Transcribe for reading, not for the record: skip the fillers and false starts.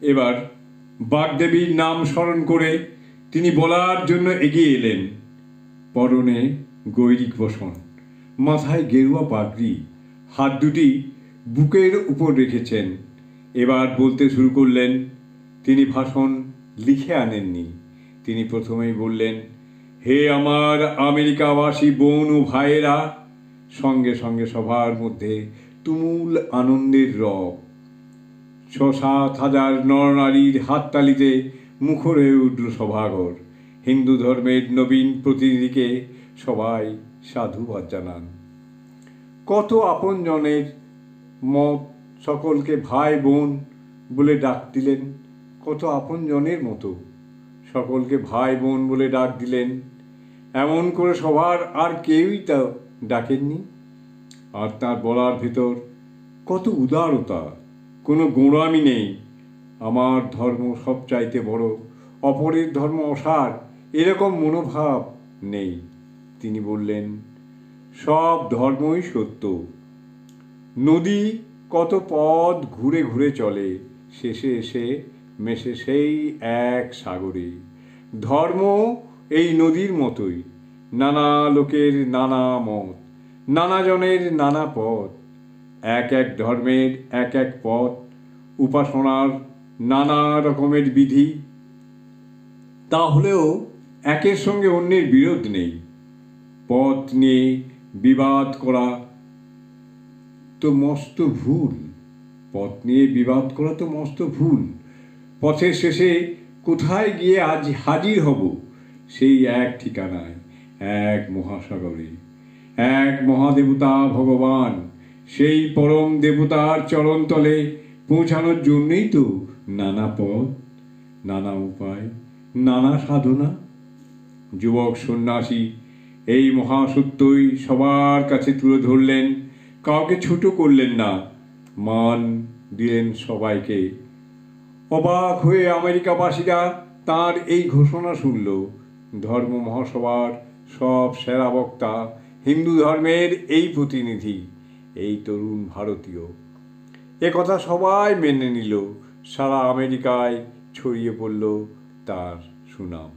এবার বাগদেবীর নাম স্মরণ করে তিনি বলার জন্য এগিয়ে এলেন। পরনে গৈরিক বসন, মাথায় গেরুয়া পাগড়ি, হাত দুটি বুকের উপর রেখেছেন। এবার বলতে শুরু করলেন। তিনি ভাষণ লিখে আনেননি। তিনি প্রথমেই বললেন, হে আমার আমেরিকাবাসী বোন ও ভাইয়েরা। সঙ্গে সঙ্গে সভার মধ্যে তুমুল আনন্দের রব। 6-7 হাজার নরনারীর হাততালিতে মুখর হয়ে উঠল সভাঘর। হিন্দু ধর্মের নবীন প্রতিনিধিকে সবাই সাধুবাদ জানান। কত আপনজনের মত সকলকে ভাই বোন বলে ডাক দিলেন। কত আপনজনের মতো সকলকে ভাই বোন বলে ডাক দিলেন। এমন করে সবার আর কেউই তা ডাকেননি। আর তার বলার ভেতর কত উদারতা, কোনো গোঁড়ামি নেই। আমার ধর্ম সবচাইতে বড়, অপরের ধর্ম অসার, এরকম মনোভাব নেই। তিনি বললেন, সব ধর্মই সত্য। নদী কত পথ ঘুরে ঘুরে চলে, শেষে এসে মেশে সেই এক সাগরে। ধর্ম এই নদীর মতোই, নানা লোকের নানা মত, নানা জনের নানা পথ, এক এক ধর্মের এক এক পথ, উপাসনার নানা রকমের বিধি। তাহলেও একের সঙ্গে অন্যের বিরোধ নেই। পথ নিয়ে বিবাদ করা তো মস্ত ভুল। পথ নিয়ে বিবাদ করা তো মস্ত ভুল। পথের শেষে কোথায় গিয়ে আজ হাজির হব? সেই এক ঠিকানায়, এক মহাসাগরে, এক মহাদেবতা ভগবান। সেই পরম দেবতার চরণতলে পৌঁছানোর জন্যই তো নানা পথ, নানা উপায়, নানা সাধনা। যুবক সন্ন্যাসী এই মহাসত্যই সবার কাছে তুলে ধরলেন। কাউকে ছোট করলেন না, মান দিলেন সবাইকে। অবাক হয়ে আমেরিকাবাসীরা তাঁর এই ঘোষণা শুনল। ধর্ম মহাসভার সব সেরা বক্তা হিন্দু ধর্মের এই প্রতিনিধি, এই তরুণ ভারতীয়। এ কথা সবাই মেনে নিল। সারা আমেরিকায় ছড়িয়ে পড়ল তার সুনাম।